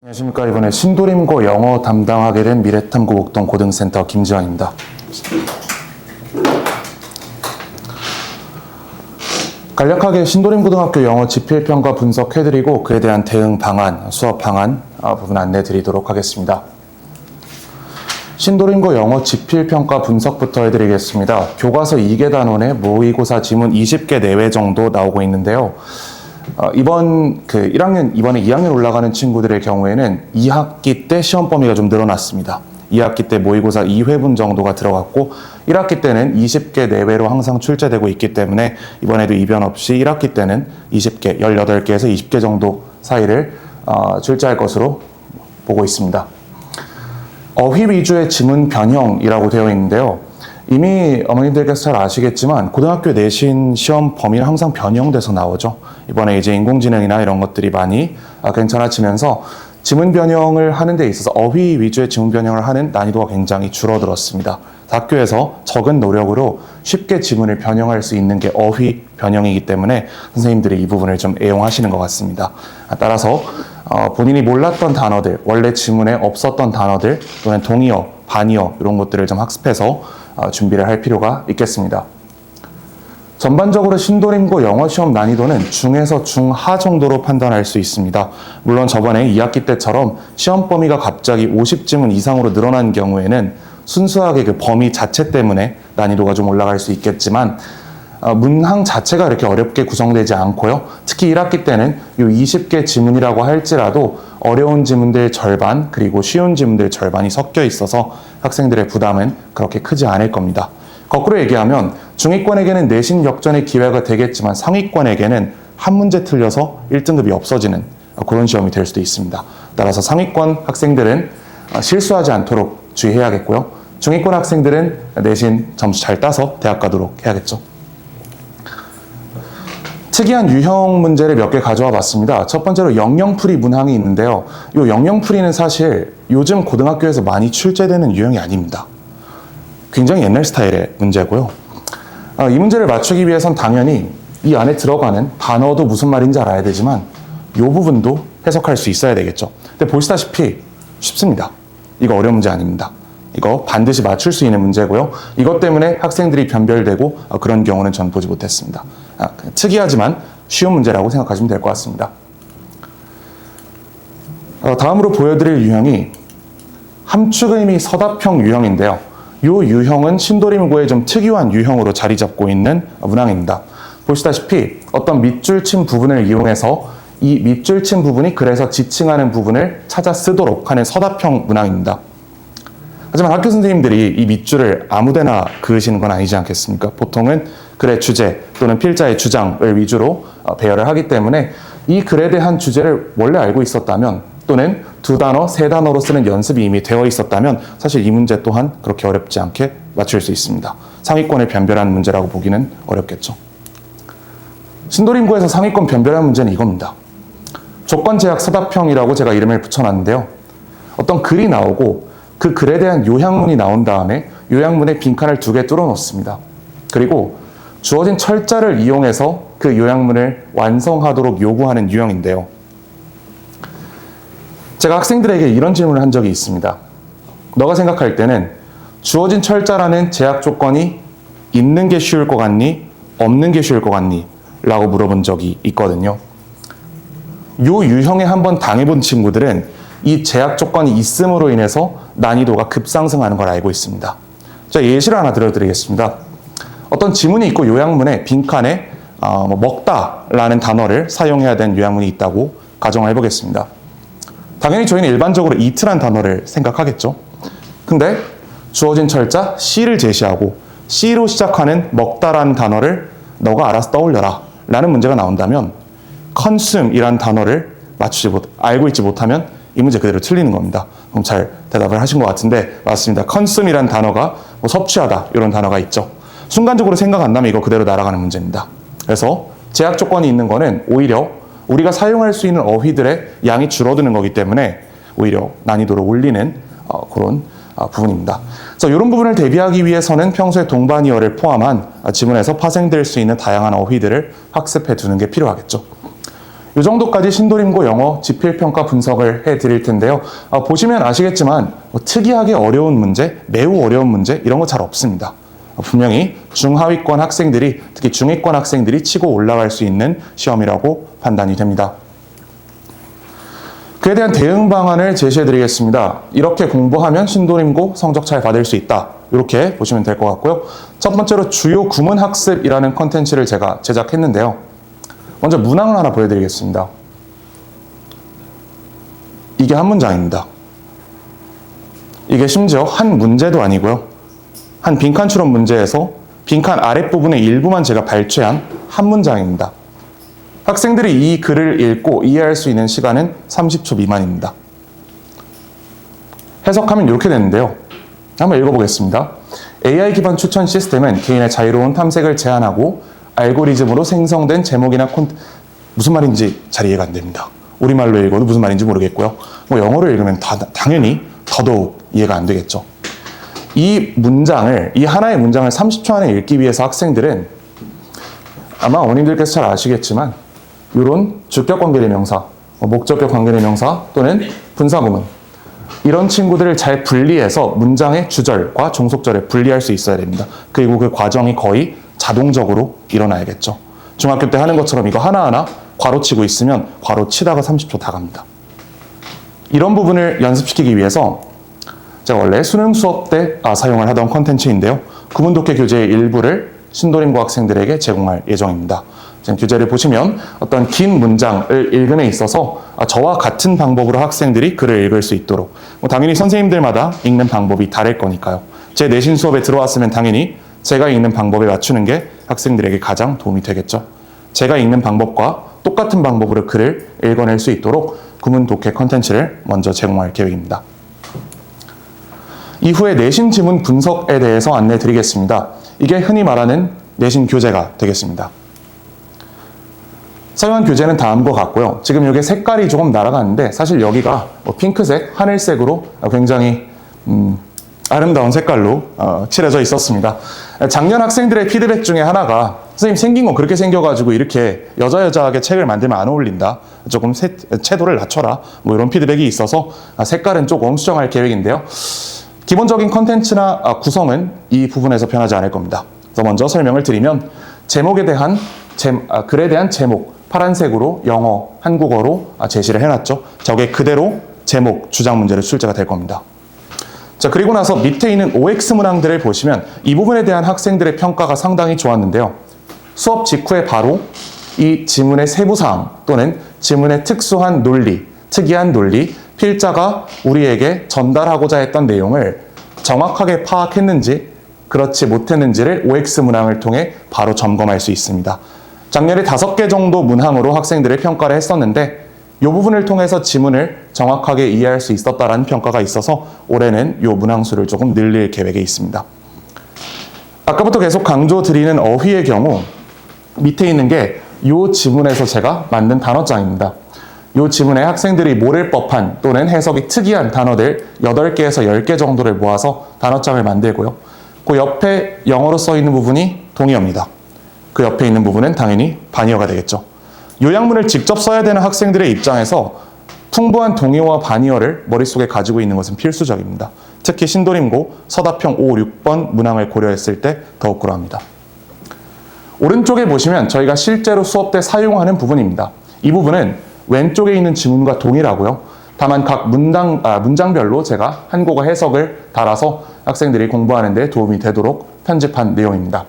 안녕하십니까. 이번에 신도림고 영어 담당하게 된 미래탐구 목동 고등센터 김지환입니다. 간략하게 신도림고등학교 영어 지필평가 분석해드리고 그에 대한 대응 방안, 수업 방안 부분 안내드리도록 하겠습니다. 신도림고 영어 지필평가 분석부터 해드리겠습니다. 교과서 2개 단원에 모의고사 지문 20개 내외 정도 나오고 있는데요. 이번에 2학년 올라가는 친구들의 경우에는 2학기 때 시험 범위가 좀 늘어났습니다. 2학기 때 모의고사 2회분 정도가 들어갔고 1학기 때는 20개 내외로 항상 출제되고 있기 때문에 이번에도 이변 없이 1학기 때는 20개, 18개에서 20개 정도 사이를 출제할 것으로 보고 있습니다. 어휘 위주의 지문 변형이라고 되어 있는데요. 이미 어머님들께서 잘 아시겠지만 고등학교 내신 시험 범위는 항상 변형돼서 나오죠. 이번에 이제 인공지능이나 이런 것들이 많이 괜찮아지면서 지문 변형을 하는 데 있어서 어휘 위주의 지문 변형을 하는 난이도가 굉장히 줄어들었습니다. 학교에서 적은 노력으로 쉽게 지문을 변형할 수 있는 게 어휘 변형이기 때문에 선생님들이 이 부분을 좀 애용하시는 것 같습니다. 따라서 본인이 몰랐던 단어들, 원래 지문에 없었던 단어들 또는 동의어, 반의어 이런 것들을 좀 학습해서 준비를 할 필요가 있겠습니다. 전반적으로 신도림고 영어 시험 난이도는 중에서 중하 정도로 판단할 수 있습니다. 물론 저번에 2학기 때처럼 시험 범위가 갑자기 50지문 이상으로 늘어난 경우에는 순수하게 그 범위 자체 때문에 난이도가 좀 올라갈 수 있겠지만 문항 자체가 이렇게 어렵게 구성되지 않고요. 특히 1학기 때는 이 20개 지문이라고 할지라도 어려운 지문들 절반 그리고 쉬운 지문들 절반이 섞여 있어서 학생들의 부담은 그렇게 크지 않을 겁니다. 거꾸로 얘기하면 중위권에게는 내신 역전의 기회가 되겠지만 상위권에게는 한 문제 틀려서 1등급이 없어지는 그런 시험이 될 수도 있습니다. 따라서 상위권 학생들은 실수하지 않도록 주의해야겠고요. 중위권 학생들은 내신 점수 잘 따서 대학 가도록 해야겠죠. 특이한 유형 문제를 몇 개 가져와 봤습니다. 첫 번째로 영영풀이 문항이 있는데요. 이 영영풀이는 사실 요즘 고등학교에서 많이 출제되는 유형이 아닙니다. 굉장히 옛날 스타일의 문제고요. 이 문제를 맞추기 위해선 당연히 이 안에 들어가는 단어도 무슨 말인지 알아야 되지만 이 부분도 해석할 수 있어야 되겠죠. 근데 보시다시피 쉽습니다. 이거 어려운 문제 아닙니다. 이거 반드시 맞출 수 있는 문제고요. 이것 때문에 학생들이 변별되고 그런 경우는 전 보지 못했습니다. 특이하지만 쉬운 문제라고 생각하시면 될 것 같습니다. 다음으로 보여드릴 유형이 함축의미 서답형 유형인데요. 이 유형은 신도림고의 좀 특유한 유형으로 자리 잡고 있는 문항입니다. 보시다시피 어떤 밑줄 친 부분을 이용해서 이 밑줄 친 부분이 그래서 지칭하는 부분을 찾아 쓰도록 하는 서답형 문항입니다. 하지만 학교 선생님들이 이 밑줄을 아무데나 그으시는 건 아니지 않겠습니까? 보통은 글의 주제 또는 필자의 주장을 위주로 배열을 하기 때문에 이 글에 대한 주제를 원래 알고 있었다면 또는 2단어, 3단어로 쓰는 연습이 이미 되어 있었다면 사실 이 문제 또한 그렇게 어렵지 않게 맞출 수 있습니다. 상위권을 변별하는 문제라고 보기는 어렵겠죠. 신도림고에서 상위권 변별하는 문제는 이겁니다. 조건제약 서답형이라고 제가 이름을 붙여놨는데요. 어떤 글이 나오고 그 글에 대한 요약문이 나온 다음에 요약문에 빈칸을 2개 뚫어 놓습니다. 그리고 주어진 철자를 이용해서 그 요약문을 완성하도록 요구하는 유형인데요. 제가 학생들에게 이런 질문을 한 적이 있습니다. 너가 생각할 때는 주어진 철자라는 제약 조건이 있는 게 쉬울 것 같니? 없는 게 쉬울 것 같니? 라고 물어본 적이 있거든요. 요 유형에 한번 당해본 친구들은 이 제약 조건이 있음으로 인해서 난이도가 급상승하는 걸 알고 있습니다. 자, 예시를 하나 들어드리겠습니다. 어떤 지문이 있고 요약문에 빈칸에 먹다라는 단어를 사용해야 되는 요약문이 있다고 가정을 해보겠습니다. 당연히 저희는 일반적으로 eat란 단어를 생각하겠죠. 근데 주어진 철자 C를 제시하고 C로 시작하는 먹다라는 단어를 너가 알아서 떠올려라 라는 문제가 나온다면 consume이란 단어를 알고 있지 못하면 이 문제 그대로 틀리는 겁니다. 그럼 잘 대답을 하신 것 같은데 맞습니다. consume이란 단어가 섭취하다 이런 단어가 있죠. 순간적으로 생각 안 나면 이거 그대로 날아가는 문제입니다. 그래서 제약 조건이 있는 거는 오히려 우리가 사용할 수 있는 어휘들의 양이 줄어드는 거기 때문에 오히려 난이도를 올리는 그런 부분입니다. 그래서 이런 부분을 대비하기 위해서는 평소에 동반이어를 포함한 지문에서 파생될 수 있는 다양한 어휘들을 학습해 두는 게 필요하겠죠. 이 정도까지 신도림고 영어 지필평가 분석을 해드릴 텐데요. 보시면 아시겠지만 특이하게 어려운 문제, 매우 어려운 문제 이런 거 잘 없습니다. 분명히 중하위권 학생들이, 특히 중위권 학생들이 치고 올라갈 수 있는 시험이라고 판단이 됩니다. 그에 대한 대응 방안을 제시해드리겠습니다. 이렇게 공부하면 신도림고 성적 잘 받을 수 있다. 이렇게 보시면 될 것 같고요. 첫 번째로 주요 구문 학습이라는 컨텐츠를 제가 제작했는데요. 먼저 문항을 하나 보여드리겠습니다. 이게 한 문장입니다. 이게 심지어 한 문제도 아니고요. 한 빈칸 추론 문제에서 빈칸 아랫부분의 일부만 제가 발췌한 한 문장입니다. 학생들이 이 글을 읽고 이해할 수 있는 시간은 30초 미만입니다. 해석하면 이렇게 되는데요. 한번 읽어보겠습니다. AI 기반 추천 시스템은 개인의 자유로운 탐색을 제한하고 알고리즘으로 생성된 제목이나 무슨 말인지 잘 이해가 안 됩니다. 우리말로 읽어도 무슨 말인지 모르겠고요. 영어로 읽으면 당연히 더더욱 이해가 안 되겠죠. 이 하나의 문장을 30초 안에 읽기 위해서 학생들은 아마 어머님들께서 잘 아시겠지만 이런 주격 관계대명사, 목적격 관계대명사 또는 분사구문 이런 친구들을 잘 분리해서 문장의 주절과 종속절에 분리할 수 있어야 됩니다. 그리고 그 과정이 거의 자동적으로 일어나야겠죠. 중학교 때 하는 것처럼 이거 하나하나 괄호치고 있으면 괄호치다가 30초 다 갑니다. 이런 부분을 연습시키기 위해서 제가 원래 수능 수업 때 사용을 하던 컨텐츠인데요. 구문 독해 교재의 일부를 신도림고 학생들에게 제공할 예정입니다. 지금 교재를 보시면 어떤 긴 문장을 읽음에 있어서 저와 같은 방법으로 학생들이 글을 읽을 수 있도록 당연히 선생님들마다 읽는 방법이 다를 거니까요. 제 내신 수업에 들어왔으면 당연히 제가 읽는 방법에 맞추는 게 학생들에게 가장 도움이 되겠죠. 제가 읽는 방법과 똑같은 방법으로 글을 읽어낼 수 있도록 구문 독해 컨텐츠를 먼저 제공할 계획입니다. 이후에 내신 지문 분석에 대해서 안내 드리겠습니다. 이게 흔히 말하는 내신 교재가 되겠습니다. 사용한 교재는 다음과 같고요. 지금 이게 색깔이 조금 날아가는데 사실 여기가 핑크색, 하늘색으로 굉장히 아름다운 색깔로 칠해져 있었습니다. 작년 학생들의 피드백 중에 하나가 선생님 생긴 건 그렇게 생겨가지고 이렇게 여자여자하게 책을 만들면 안 어울린다. 조금 채도를 낮춰라. 이런 피드백이 있어서 색깔은 조금 수정할 계획인데요. 기본적인 컨텐츠나 구성은 이 부분에서 변하지 않을 겁니다. 그래서 먼저 설명을 드리면 글에 대한 제목, 파란색으로 영어, 한국어로 제시를 해놨죠. 저게 그대로 제목, 주장 문제로 출제가 될 겁니다. 자, 그리고 나서 밑에 있는 OX 문항들을 보시면 이 부분에 대한 학생들의 평가가 상당히 좋았는데요. 수업 직후에 바로 이 지문의 세부사항 또는 지문의 특수한 논리, 특이한 논리, 필자가 우리에게 전달하고자 했던 내용을 정확하게 파악했는지 그렇지 못했는지를 OX 문항을 통해 바로 점검할 수 있습니다. 작년에 5개 정도 문항으로 학생들을 평가를 했었는데 이 부분을 통해서 지문을 정확하게 이해할 수 있었다라는 평가가 있어서 올해는 이 문항 수를 조금 늘릴 계획에 있습니다. 아까부터 계속 강조드리는 어휘의 경우 밑에 있는 게 이 지문에서 제가 만든 단어장입니다. 이 지문에 학생들이 모를 법한 또는 해석이 특이한 단어들 8개에서 10개 정도를 모아서 단어장을 만들고요. 그 옆에 영어로 써 있는 부분이 동의어입니다. 그 옆에 있는 부분은 당연히 반의어가 되겠죠. 요약문을 직접 써야 되는 학생들의 입장에서 풍부한 동의어와 반의어를 머릿속에 가지고 있는 것은 필수적입니다. 특히 신도림고 서답형 5, 6번 문항을 고려했을 때 더욱 그러합니다. 오른쪽에 보시면 저희가 실제로 수업 때 사용하는 부분입니다. 이 부분은 왼쪽에 있는 지문과 동일하고요. 다만 각 문장별로 제가 한국어 해석을 달아서 학생들이 공부하는 데 도움이 되도록 편집한 내용입니다.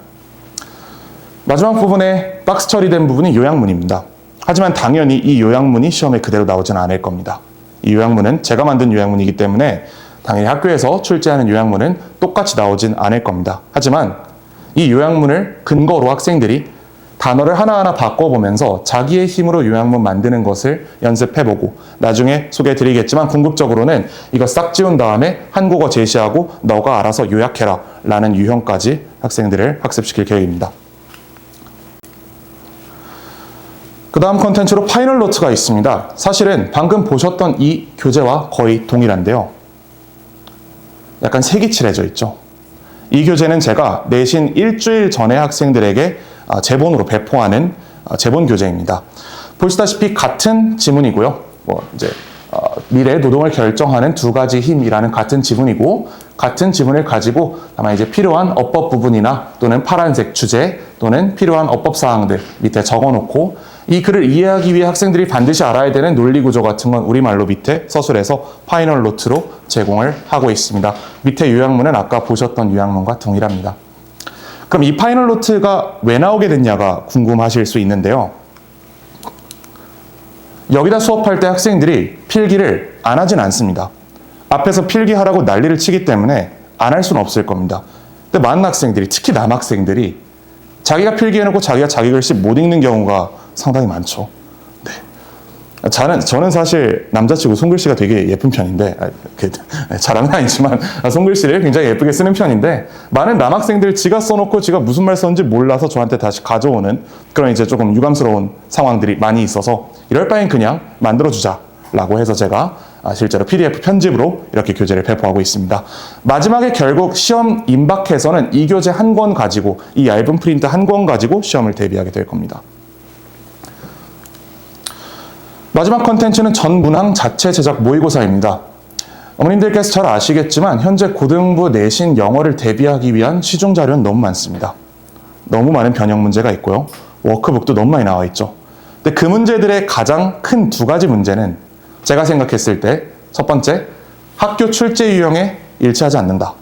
마지막 부분에 박스 처리된 부분이 요약문입니다. 하지만 당연히 이 요약문이 시험에 그대로 나오지는 않을 겁니다. 이 요약문은 제가 만든 요약문이기 때문에 당연히 학교에서 출제하는 요약문은 똑같이 나오진 않을 겁니다. 하지만 이 요약문을 근거로 학생들이 단어를 하나하나 바꿔보면서 자기의 힘으로 요약문 만드는 것을 연습해보고 나중에 소개해드리겠지만 궁극적으로는 이거 싹 지운 다음에 한국어 제시하고 너가 알아서 요약해라 라는 유형까지 학생들을 학습시킬 계획입니다. 그 다음 컨텐츠로 파이널 노트가 있습니다. 사실은 방금 보셨던 이 교재와 거의 동일한데요. 약간 색이 칠해져 있죠. 이 교재는 제가 내신 일주일 전에 학생들에게 제본으로 배포하는 제본 교재입니다. 보시다시피 같은 지문이고요. 이제 미래 노동을 결정하는 두 가지 힘이라는 같은 지문이고, 같은 지문을 가지고 아마 이제 필요한 어법 부분이나 또는 파란색 주제 또는 필요한 어법 사항들 밑에 적어놓고, 이 글을 이해하기 위해 학생들이 반드시 알아야 되는 논리 구조 같은 건 우리말로 밑에 서술에서 파이널 노트로 제공을 하고 있습니다. 밑에 요약문은 아까 보셨던 요약문과 동일합니다. 그럼 이 파이널 노트가 왜 나오게 됐냐가 궁금하실 수 있는데요. 여기다 수업할 때 학생들이 필기를 안 하진 않습니다. 앞에서 필기하라고 난리를 치기 때문에 안 할 수는 없을 겁니다. 근데 많은 학생들이, 특히 남학생들이 자기가 필기해놓고 자기가 자기 글씨 못 읽는 경우가 상당히 많죠. 네. 저는 사실 남자치고 손글씨가 되게 예쁜 편인데, 자랑은 아니지만 손글씨를 굉장히 예쁘게 쓰는 편인데, 많은 남학생들 지가 써놓고 지가 무슨 말 썼는지 몰라서 저한테 다시 가져오는 그런 이제 조금 유감스러운 상황들이 많이 있어서, 이럴 바엔 그냥 만들어주자라고 해서 제가 실제로 PDF 편집으로 이렇게 교재를 배포하고 있습니다. 마지막에 결국 시험 임박해서는 이 교재 한 권 가지고, 이 얇은 프린트 한 권 가지고 시험을 대비하게 될 겁니다. 마지막 컨텐츠는 전 문항 자체 제작 모의고사입니다. 어머님들께서 잘 아시겠지만 현재 고등부 내신 영어를 대비하기 위한 시중 자료는 너무 많습니다. 너무 많은 변형 문제가 있고요. 워크북도 너무 많이 나와 있죠. 근데 그 문제들의 가장 큰 두 가지 문제는 제가 생각했을 때, 첫 번째, 학교 출제 유형에 일치하지 않는다.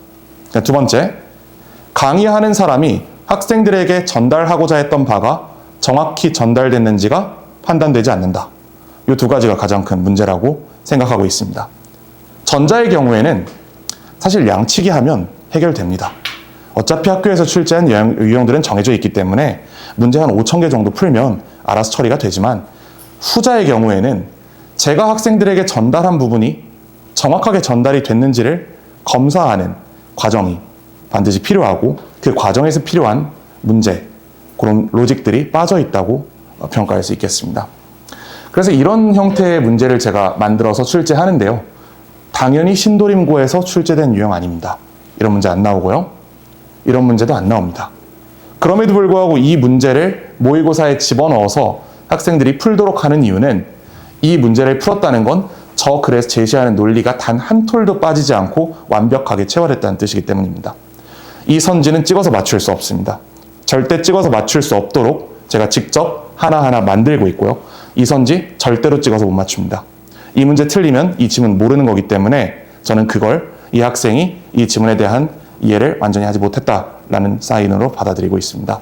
두 번째, 강의하는 사람이 학생들에게 전달하고자 했던 바가 정확히 전달됐는지가 판단되지 않는다. 이 두 가지가 가장 큰 문제라고 생각하고 있습니다. 전자의 경우에는 사실 양치기 하면 해결됩니다. 어차피 학교에서 출제한 유형들은 정해져 있기 때문에 문제 한 5,000개 정도 풀면 알아서 처리가 되지만, 후자의 경우에는 제가 학생들에게 전달한 부분이 정확하게 전달이 됐는지를 검사하는 과정이 반드시 필요하고, 그 과정에서 필요한 문제, 그런 로직들이 빠져 있다고 평가할 수 있겠습니다. 그래서 이런 형태의 문제를 제가 만들어서 출제하는데요. 당연히 신도림고에서 출제된 유형 아닙니다. 이런 문제 안 나오고요. 이런 문제도 안 나옵니다. 그럼에도 불구하고 이 문제를 모의고사에 집어넣어서 학생들이 풀도록 하는 이유는, 이 문제를 풀었다는 건 저 글에서 제시하는 논리가 단 한 톨도 빠지지 않고 완벽하게 채워냈다는 뜻이기 때문입니다. 이 선지는 찍어서 맞출 수 없습니다. 절대 찍어서 맞출 수 없도록 제가 직접 하나하나 만들고 있고요. 이 선지 절대로 찍어서 못 맞춥니다. 이 문제 틀리면 이 지문 모르는 거기 때문에 저는 그걸, 이 학생이 이 지문에 대한 이해를 완전히 하지 못했다라는 사인으로 받아들이고 있습니다.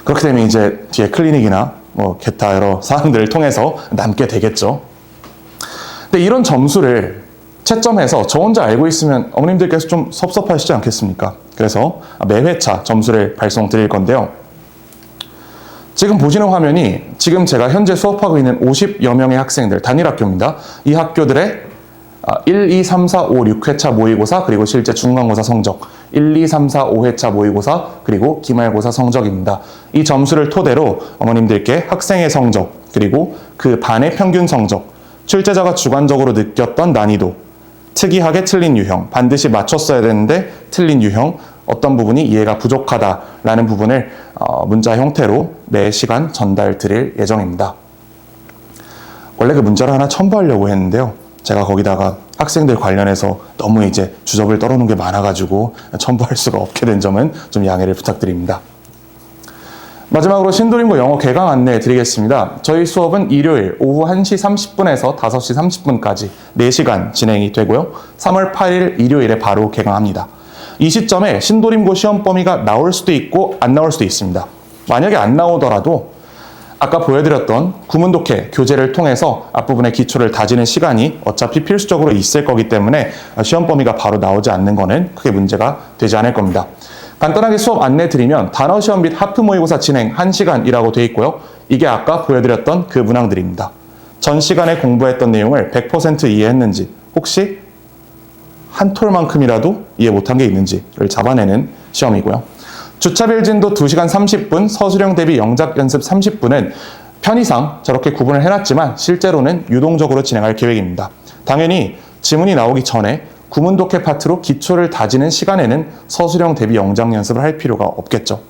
그렇게 되면 이제 뒤에 클리닉이나 기타 여러 사항들을 통해서 남게 되겠죠. 근데 이런 점수를 채점해서 저 혼자 알고 있으면 어머님들께서 좀 섭섭하시지 않겠습니까? 그래서 매 회차 점수를 발송 드릴 건데요. 지금 보시는 화면이 지금 제가 현재 수업하고 있는 50여 명의 학생들, 단일학교입니다. 이 학교들의 1, 2, 3, 4, 5, 6회차 모의고사, 그리고 실제 중간고사 성적, 1, 2, 3, 4, 5회차 모의고사, 그리고 기말고사 성적입니다. 이 점수를 토대로 어머님들께 학생의 성적, 그리고 그 반의 평균 성적, 출제자가 주관적으로 느꼈던 난이도, 특이하게 틀린 유형, 반드시 맞췄어야 되는데 틀린 유형, 어떤 부분이 이해가 부족하다라는 부분을 문자 형태로 매 시간 전달 드릴 예정입니다. 원래 그 문자를 하나 첨부하려고 했는데요. 제가 거기다가 학생들 관련해서 너무 이제 주접을 떨어놓은 게 많아가지고 첨부할 수가 없게 된 점은 좀 양해를 부탁드립니다. 마지막으로 신도림고 영어 개강 안내 드리겠습니다. 저희 수업은 일요일 오후 1시 30분에서 5시 30분까지 4시간 진행이 되고요. 3월 8일 일요일에 바로 개강합니다. 이 시점에 신도림고 시험 범위가 나올 수도 있고 안 나올 수도 있습니다. 만약에 안 나오더라도 아까 보여드렸던 구문독해 교재를 통해서 앞부분의 기초를 다지는 시간이 어차피 필수적으로 있을 거기 때문에 시험 범위가 바로 나오지 않는 거는 크게 문제가 되지 않을 겁니다. 간단하게 수업 안내 드리면 단어 시험 및 하프 모의고사 진행 1시간이라고 되어 있고요. 이게 아까 보여드렸던 그 문항들입니다. 전 시간에 공부했던 내용을 100% 이해했는지, 혹시 한 톨만큼이라도 이해 못한 게 있는지를 잡아내는 시험이고요. 주차별 진도 2시간 30분, 서술형 대비 영작 연습 30분은 편의상 저렇게 구분을 해놨지만 실제로는 유동적으로 진행할 계획입니다. 당연히 지문이 나오기 전에 구문독해 파트로 기초를 다지는 시간에는 서술형 대비 영작 연습을 할 필요가 없겠죠.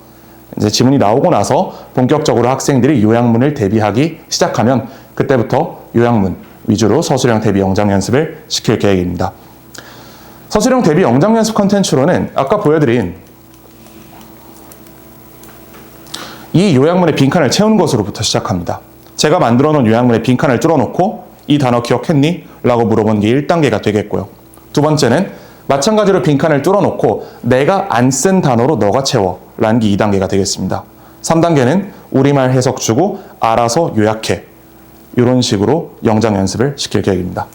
이제 지문이 나오고 나서 본격적으로 학생들이 요약문을 대비하기 시작하면 그때부터 요약문 위주로 서술형 대비 영작 연습을 시킬 계획입니다. 서술형 대비 영작 연습 컨텐츠로는 아까 보여드린 이 요약문의 빈칸을 채우는 것으로부터 시작합니다. 제가 만들어 놓은 요약문의 빈칸을 뚫어놓고 이 단어 기억했니? 라고 물어보는 게 1단계가 되겠고요. 두 번째는 마찬가지로 빈칸을 뚫어놓고 내가 안 쓴 단어로 너가 채워 라는 게 2단계가 되겠습니다. 3단계는 우리말 해석 주고 알아서 요약해. 이런 식으로 영작 연습을 시킬 계획입니다.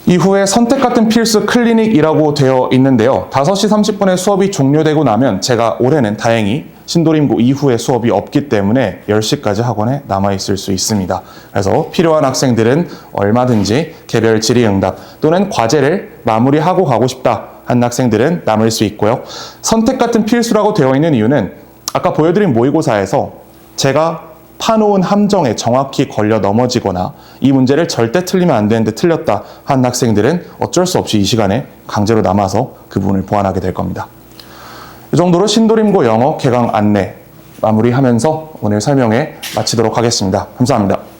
이후에 선택 같은 필수 클리닉이라고 되어 있는데요. 5시 30분에 수업이 종료되고 나면 제가 올해는 다행히 신도림고 이후에 수업이 없기 때문에 10시까지 학원에 남아있을 수 있습니다. 그래서 필요한 학생들은 얼마든지 개별 질의응답 또는 과제를 마무리하고 가고 싶다 한 학생들은 남을 수 있고요. 선택 같은 필수라고 되어 있는 이유는 아까 보여드린 모의고사에서 제가 파놓은 함정에 정확히 걸려 넘어지거나 이 문제를 절대 틀리면 안 되는데 틀렸다 한 학생들은 어쩔 수 없이 이 시간에 강제로 남아서 그 부분을 보완하게 될 겁니다. 이 정도로 신도림고 영어 개강 안내 마무리하면서 오늘 설명회 마치도록 하겠습니다. 감사합니다.